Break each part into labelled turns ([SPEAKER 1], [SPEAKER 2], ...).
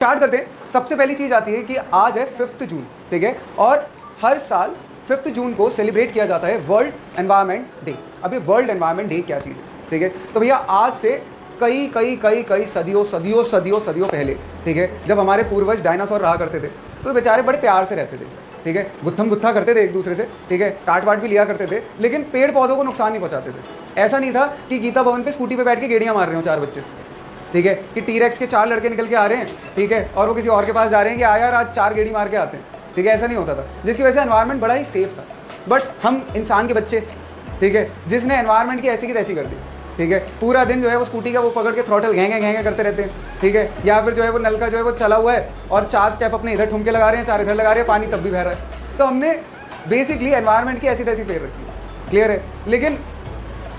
[SPEAKER 1] Start करते हैं। सबसे पहली चीज़ आती है कि आज है 5 जून, ठीक है, और हर साल 5 जून को सेलिब्रेट किया जाता है वर्ल्ड एनवायरनमेंट डे। अब ये वर्ल्ड एनवायरनमेंट डे क्या चीज़ है, ठीक है, तो भैया आज से कई कई कई कई सदियों सदियों सदियों सदियों पहले, ठीक है, जब हमारे पूर्वज डायनासोर रहा करते थे तो बेचारे बड़े प्यार से रहते थे, ठीक है, गुत्थम गुत्था करते थे एक दूसरे से, ठीक है, काट वाट भी लिया करते थे, लेकिन पेड़ पौधों को नुकसान नहीं पहुंचाते थे। ऐसा नहीं था कि गीता भवन पे स्कूटी पे बैठ के गेड़ियां मार रहे हो 4 बच्चे, ठीक है, कि टीरेक्स के 4 लड़के निकल के आ रहे हैं, ठीक है, और वो किसी और के पास जा रहे हैं कि आ यार आज 4 गेड़ी मार के आते हैं, ठीक है, ऐसा नहीं होता था, जिसकी वजह से एनवायरनमेंट बड़ा ही सेफ था। बट हम इंसान के बच्चे, ठीक है, जिसने एनवायरनमेंट की ऐसी की तैसी कर दी, ठीक है, पूरा दिन जो है वो स्कूटी का वो पकड़ के थ्रॉटल घेंगे करते रहते हैं, ठीक है, या फिर जो है वो नल का जो है वो चला हुआ है और 4 स्टेप अपने इधर ठुमके लगा रहे हैं, 4 इधर लगा रहे हैं, पानी तब भी बह रहा है। तो हमने बेसिकली एनवायरनमेंट की ऐसी तैसी फेर रखी है, क्लियर है। लेकिन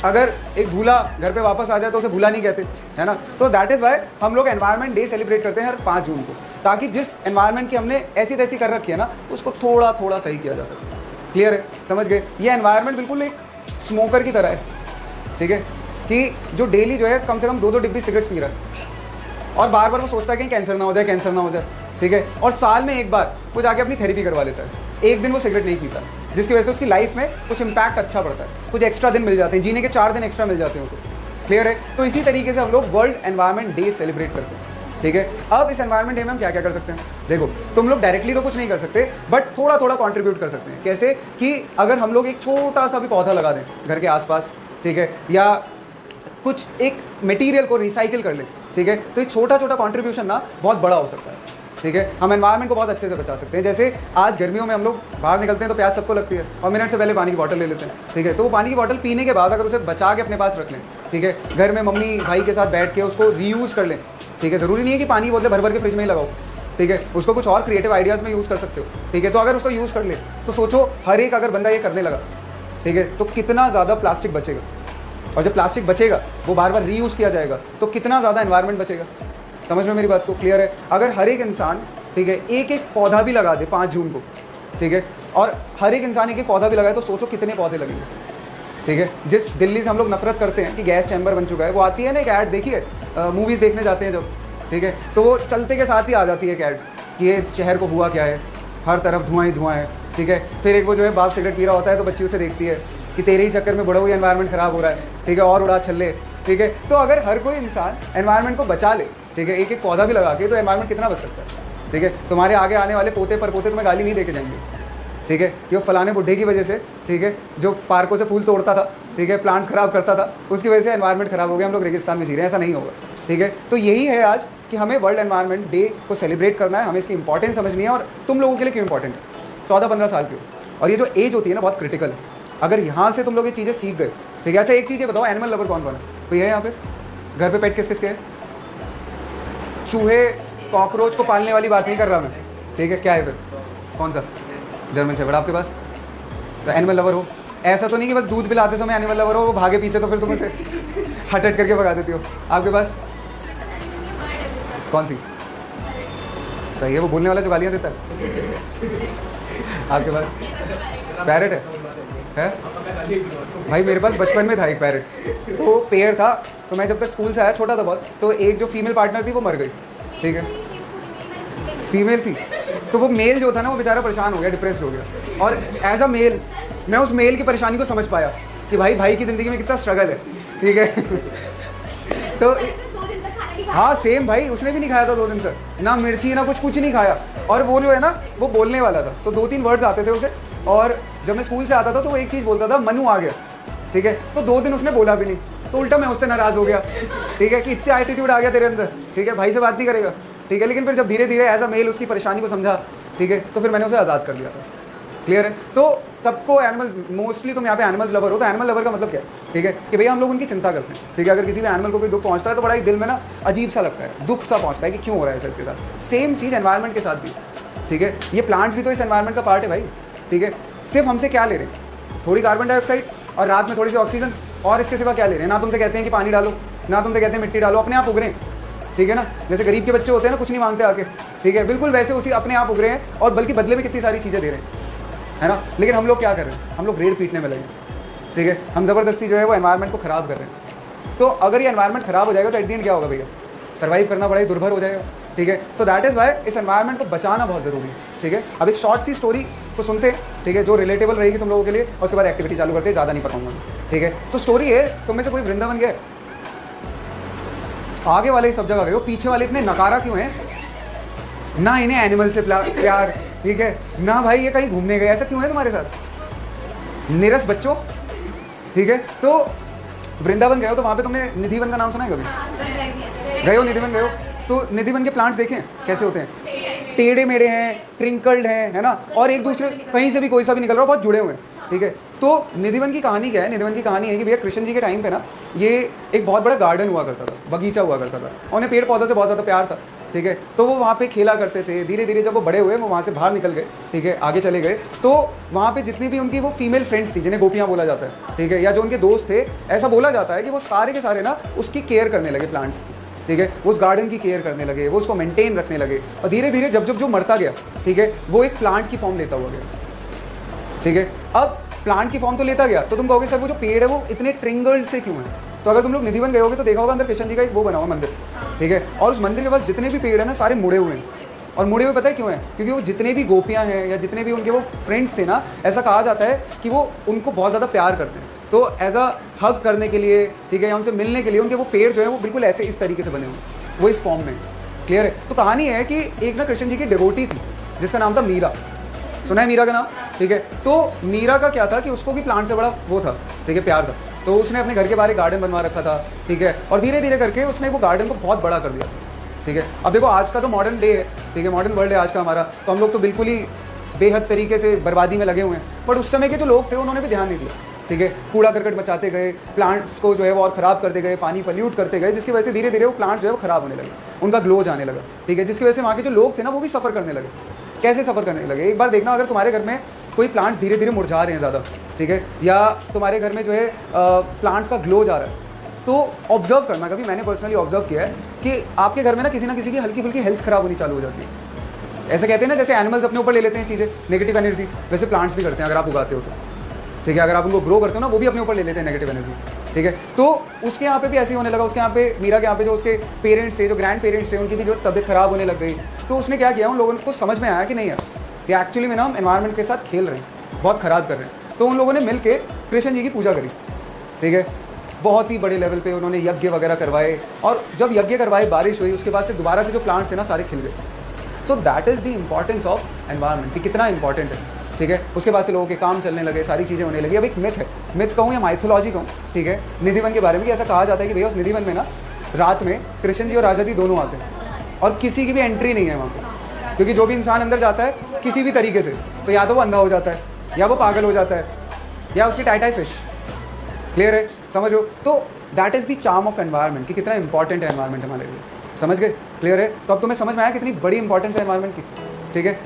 [SPEAKER 1] अगर एक भूला घर पे वापस आ जाए तो उसे भूला नहीं कहते, है ना। तो दैट इज़ वाई हम लोग एनवायरनमेंट डे सेलिब्रेट करते हैं हर 5 जून को, ताकि जिस एनवायरनमेंट की हमने ऐसी तैसी कर रखी है ना, उसको थोड़ा थोड़ा सही किया जा सके। क्लियर है, समझ गए। ये एनवायरनमेंट बिल्कुल एक स्मोकर की तरह है, ठीक है, कि जो डेली जो है कम से कम 2-2 डिब्बी सिगरेट्स पी रहा है और बार बार वो सोचता है कि कैंसर ना हो जाए, कैंसर ना हो जाए, ठीक है, और साल में एक बार वो जाके अपनी थेरेपी करवा लेता है। एक दिन वो सिगरेट नहीं पीता, जिसकी वजह से उसकी लाइफ में कुछ इंपैक्ट अच्छा पड़ता है, कुछ एक्स्ट्रा दिन मिल जाते हैं, जीने के 4 दिन एक्स्ट्रा मिल जाते हैं उसे। क्लियर है। तो इसी तरीके से हम लोग वर्ल्ड एनवायरनमेंट डे सेलिब्रेट करते हैं, ठीक है। अब इस एनवायरनमेंट डे में हम क्या क्या कर सकते हैं, देखो, तुम लोग डायरेक्टली तो कुछ नहीं कर सकते, बट थोड़ा थोड़ा कंट्रीब्यूट कर सकते हैं। कैसे कि अगर हम लोग एक छोटा सा भी पौधा लगा दें घर के आसपास, ठीक है, या कुछ एक मटेरियल को रिसाइकिल कर लें, ठीक है, तो एक छोटा छोटा कंट्रीब्यूशन ना बहुत बड़ा हो सकता है, ठीक है। हम एनवायरनमेंट को बहुत अच्छे से बचा सकते हैं। जैसे आज गर्मियों में हम लोग बाहर निकलते हैं तो प्यास सबको लगती है और मिनट से पहले पानी की बोतल ले लेते हैं, ठीक है, तो वो पानी की बोतल पीने के बाद अगर उसे बचा के अपने पास रख लें, ठीक है, घर में मम्मी भाई के साथ बैठ के उसको रीयूज़ कर लें, ठीक है, ज़रूरी नहीं है कि पानी की बोतलें भर भर के फ्रिज में ही लगाओ, ठीक है, उसको कुछ और क्रिएटिव आइडियाज़ में यूज़ कर सकते हो, ठीक है। तो अगर उसको यूज़ कर ले तो सोचो हर एक अगर बंदा ये करने लगा, ठीक है, तो कितना ज़्यादा प्लास्टिक बचेगा, और जब प्लास्टिक बचेगा वो बार बार रीयूज़ किया जाएगा तो कितना ज़्यादा एनवायरनमेंट बचेगा। समझ में मेरी बात को, क्लियर है। अगर हर एक इंसान, ठीक है, एक एक पौधा भी लगा दे 5 जून को, ठीक है, और हर एक इंसान एक एक पौधा भी लगाए तो सोचो कितने पौधे लगेंगे, ठीक है। जिस दिल्ली से हम लोग नफरत करते हैं कि गैस चैम्बर बन चुका है, वो आती है ना एक ऐड, देखिए मूवीज़ देखने जाते हैं जब, ठीक है, तो वो चलते के साथ ही आ जाती है एक ऐड कि ये शहर को हुआ क्या है, हर तरफ धुआं ही धुआं है, ठीक है। फिर एक वो जो है बाप सिगरेट पी रहा होता है तो बच्ची उसे देखती है कि तेरे ही चक्कर में बड़ा हुई एनवायरनमेंट ख़राब हो रहा है, ठीक है, और उड़ा छल्ले, ठीक है। तो अगर हर कोई इंसान एनवायरनमेंट को बचा ले, ठीक है, एक एक पौधा भी लगा के, तो एनवायरनमेंट कितना बच सकता है, ठीक है। तुम्हारे आगे आने वाले पोते पर पोते तुम्हें गाली नहीं देके जाएंगे, ठीक है, कि वो फलाने बुढ़े की वजह से, ठीक है, जो पार्कों से फूल तोड़ता था, ठीक है, प्लांट्स खराब करता था, उसकी वजह से एनवायरनमेंट खराब हो गया, हम लोग रेगिस्तान में जी रहे हैं, ऐसा नहीं होगा, ठीक है। तो यही है आज कि हमें वर्ल्ड एनवायरनमेंट डे को सेलिब्रेट करना है, हमें इसकी इंपॉर्टेंस समझनी है। और तुम लोगों के लिए क्यों इंपॉर्टेंट है, 14-15 साल की हो, और ये जो एज होती है ना बहुत क्रिटिकल है। अगर यहाँ से तुम लोग ये चीज़ें सीख गए, ठीक है। अच्छा एक चीज़ ये बताओ, एनिमल लवर कौन कौन है, कोई है यहाँ पे घर पे पेट किस किसके है? चूहे कॉकरोच को पालने वाली बात नहीं कर रहा मैं, ठीक है। क्या है फिर, कौन सा? जर्मन शेफर्ड आपके पास, तो एनिमल लवर हो। ऐसा तो नहीं कि बस दूध पिलाते समय एनिमल लवर हो, वो भागे पीछे तो फिर तुम उसे हट करके भगा देती हो। आपके पास कौन सी? सही है, वो बोलने वाला जो गालियाँ देता है। आपके पास पैरेट है? भाई मेरे पास बचपन में था एक पैरेट, तो पेड़ था, तो मैं जब तक स्कूल से आया, छोटा था बहुत, तो एक जो फीमेल पार्टनर थी वो मर गई, ठीक है, फीमेल थी, तो वो मेल जो था ना वो बेचारा परेशान हो गया, डिप्रेस्ड हो गया। और एज अ मेल मैं उस मेल की परेशानी को समझ पाया कि भाई की ज़िंदगी में कितना स्ट्रगल है, ठीक है। तो हाँ सेम भाई, उसने भी नहीं खाया था 2 दिन तक, ना मिर्ची ना कुछ नहीं खाया। और वो जो है ना वो बोलने वाला था, तो 2-3 वर्ड्स आते थे उसे, और जब मैं स्कूल से आता था तो वो एक चीज़ बोलता था, मनु आ गया, ठीक है। तो 2 दिन उसने बोला भी नहीं, तो उल्टा मैं उससे नाराज़ हो गया, ठीक है, कि इतना एटीट्यूड आ गया तेरे अंदर, ठीक है, भाई से बात नहीं करेगा, ठीक है। लेकिन फिर जब धीरे धीरे एज अ मेल उसकी परेशानी को समझा, ठीक है, तो फिर मैंने उसे आज़ाद कर दिया था। क्लियर है। तो सबको एनिमल्स, मोस्टली तुम यहाँ पे एनिमल्स लवर हो, तो एनिमल लवर का मतलब क्या है, ठीक है, कि भैया हम लोग उनकी चिंता करते हैं, ठीक है। अगर किसी भी एनिमल को कोई दुख पहुँचता है तो बड़ा ही दिल में ना अजीब सा लगता है, दुख सा पहुँचता है कि क्यों हो रहा है ऐसा इसके साथ। सेम चीज़ एनवायरनमेंट के साथ भी, ठीक है। ये प्लांट्स भी तो इस एनवायरनमेंट का पार्ट है भाई, ठीक है। सिर्फ हमसे क्या ले रहे हैं, थोड़ी कार्बन डाइऑक्साइड और रात में थोड़ी सी ऑक्सीजन, और इसके सिवा क्या ले रहे हैं। ना तुमसे कहते हैं कि पानी डालो, ना तुमसे कहते हैं मिट्टी डालो, अपने आप उग रहे हैं, ठीक है ना। जैसे गरीब के बच्चे होते हैं ना, कुछ नहीं मांगते आके, ठीक है, बिल्कुल वैसे उसी अपने आप उग रहे हैं, और बल्कि बदले में कितनी सारी चीज़ें दे रहे हैं, है ना। लेकिन हम लोग क्या कर रहे हैं, हम लोग रेड पीटने में लगे, ठीक है। हम ज़बरदस्ती जो है वो एनवायरनमेंट को ख़राब कर रहे हैं। तो अगर ये एनवायरनमेंट ख़राब हो जाएगा तो एट द एंड क्या होगा भैया, सर्वाइव करना बड़ा ही दुर्भर हो जाएगा। ठीक है। सो दैट इज़ वाई इस एनवायरनमेंट को बचाना बहुत ज़रूरी है, ठीक है। अब एक शॉर्ट सी स्टोरी को सुनते हैं, ठीक है, जो रिलेटेबल रहेगी तुम लोगों के लिए, और उसके बाद एक्टिविटी चालू करते हैं, ज़्यादा नहीं बताऊंगा, ठीक है। तो स्टोरी है, तुम में से कोई वृंदावन गए? आगे वाले ही सब जगह गए हो, पीछे वाले इतने नकारा क्यों हैं? ना इन्हें एनिमल से प्यार, ठीक है, ना भाई ये कहीं घूमने गए, ऐसा क्यों है तुम्हारे साथ? निरस बच्चों, ठीक है। तो वृंदावन गए हो तो वहाँ पे तुमने निधिवन का नाम सुना है कभी? गए हो निधिवन, गए हो तो निधिवन के प्लांट्स देखें कैसे होते हैं, टेढ़े मेढ़े हैं, ट्रिंकल्ड हैं, है ना, और एक दूसरे कहीं से भी कोई सा भी निकल रहा हो, बहुत जुड़े हुए हैं, ठीक है। तो निधिवन की कहानी क्या है? निधिवन की कहानी है कि भैया कृष्ण जी के टाइम पे ना ये एक बहुत बड़ा गार्डन हुआ करता था, बगीचा हुआ करता था, और उन्हें पेड़ पौधों से बहुत ज़्यादा प्यार था, ठीक है। तो वो वहाँ पे खेला करते थे। धीरे धीरे जब वो बड़े हुए, वो वहाँ से बाहर निकल गए, ठीक है, आगे चले गए, तो वहाँ पे जितनी भी उनकी वो फीमेल फ्रेंड्स थी, जिन्हें गोपियाँ बोला जाता है, ठीक है, या जो उनके दोस्त थे, ऐसा बोला जाता है कि वो सारे के सारे ना उसकी केयर करने लगे, प्लांट्स की, ठीक है, वो उस गार्डन की केयर करने लगे, वो उसको मेंटेन रखने लगे, और धीरे धीरे जब जब जो मरता गया, ठीक है, वो एक प्लांट की फॉर्म लेता हुआ गया, ठीक है। अब प्लांट की फॉर्म तो लेता गया, तो तुम कहोगे सर वो जो पेड़ है वो इतने ट्रिंगल्ड से क्यों है? तो अगर तुम लोग निधिवन गए होगे तो देखा होगा अंदर कृष्ण जी का एक वो बना हुआ मंदिर, ठीक है, और उस मंदिर के पास जितने भी पेड़ है ना, सारे मुड़े हुए हैं। और मुड़े हुए पता है क्यों है? क्योंकि वो जितने भी गोपियाँ हैं या जितने भी उनके वो फ्रेंड्स थे ना, ऐसा कहा जाता है कि वो उनको बहुत ज़्यादा प्यार करते हैं, तो एज अ हग करने के लिए, ठीक है, या उनसे मिलने के लिए उनके वो पेड़ जो है वो बिल्कुल ऐसे इस तरीके से बने हुए, वो इस फॉर्म में, क्लियर है। तो कहानी है कि एक ना कृष्ण जी की डिवोटी थी जिसका नाम था मीरा, सुना है मीरा का नाम, ठीक है। तो मीरा का क्या था कि उसको भी प्लांट से बड़ा वो था, ठीक है, प्यार था, तो उसने अपने घर के बाहर एक गार्डन बनवा रखा था, ठीक है, और धीरे धीरे करके उसने वो गार्डन को बहुत बड़ा कर दिया, ठीक है। अब देखो आज का तो मॉडर्न डे है, ठीक है, मॉडर्न वर्ल्ड है आज का हमारा, तो हम लोग तो बिल्कुल ही बेहद तरीके से बर्बादी में लगे हुए हैं, बट उस समय के जो लोग थे उन्होंने भी ध्यान नहीं दिया, ठीक है, कूड़ा करकट मचाते गए, प्लांट्स को जो है वो और ख़राब करते गए, पानी पल्यूट करते गए, जिसकी वजह से धीरे धीरे वो प्लांट्स जो है वो ख़राब होने लगे, उनका ग्लो जाने लगा, ठीक है, जिसकी वजह से वहाँ के जो लोग थे ना वो भी सफ़र करने लगे। कैसे सफ़र करने लगे? एक बार देखना, अगर तुम्हारे घर में कोई प्लांट्स धीरे धीरे मुरझा रहे हैं ज़्यादा, ठीक है, या तुम्हारे घर में जो है प्लांट्स का ग्लो जा रहा है, तो ऑब्जर्व करना, कभी मैंने पर्सनली ऑब्जर्व किया है कि आपके घर में ना किसी की हल्की फुल्की हेल्थ ख़राब होनी चालू हो जाती है। ऐसे कहते हैं ना, जैसे एनिमल्स अपने ऊपर ले लेते हैं चीज़ें, नेगेटिव एनर्जीज, वैसे प्लांट्स भी करते हैं अगर आप उगाते हो तो, ठीक है, अगर आप उनको ग्रो करते हो ना, वो भी अपने ऊपर ले लेते हैं नेगेटिव एनर्जी, ठीक है। तो उसके यहाँ पे भी ऐसे ही होने लगा, उसके यहाँ पे मीरा के यहाँ पे जो उसके पेरेंट्स थे, जो ग्रैंड पेरेंट्स थे, उनकी भी जो तबियत खराब होने लग गई। तो उसने क्या किया, उन लोगों को समझ में आया कि नहीं यार, कि एक्चुअली में ना हम एनवायरनमेंट के साथ खेल रहे हैं, बहुत ख़राब कर रहे हैं। तो उन लोगों ने मिल के कृष्ण जी की पूजा करी, ठीक है, बहुत ही बड़े लेवल पे उन्होंने यज्ञ वगैरह करवाए, और जब यज्ञ करवाए, बारिश हुई, उसके बाद से दोबारा से जो प्लांट्स है ना सारे खिल गए। So that is the importance of environment, कि कितना इंपॉर्टेंट है, ठीक है। उसके बाद से लोगों के काम चलने लगे, सारी चीज़ें होने लगी। अब एक मिथ है, मिथ कहूँ या माइथोलॉजी कहूँ, ठीक है, निधिवन के बारे में, कि ऐसा कहा जाता है कि भैया उस निधिवन में ना रात में कृष्ण जी और राजा जी दोनों आते हैं, और किसी की भी एंट्री नहीं है वहाँ पर, क्योंकि जो भी इंसान अंदर जाता है किसी भी तरीके से, तो या तो वो अंधा हो जाता है, या वो पागल हो जाता है, या उसकी टाइटाई फिश, क्लियर है, समझो। तो that is the charm of environment, कि कितना इंपॉर्टेंट है एनवायरनमेंट हमारे लिए, समझ गए, क्लियर है। तो अब तुम्हें समझ में आया कितनी बड़ी इंपॉर्टेंस है एनवायरनमेंट की, ठीक है।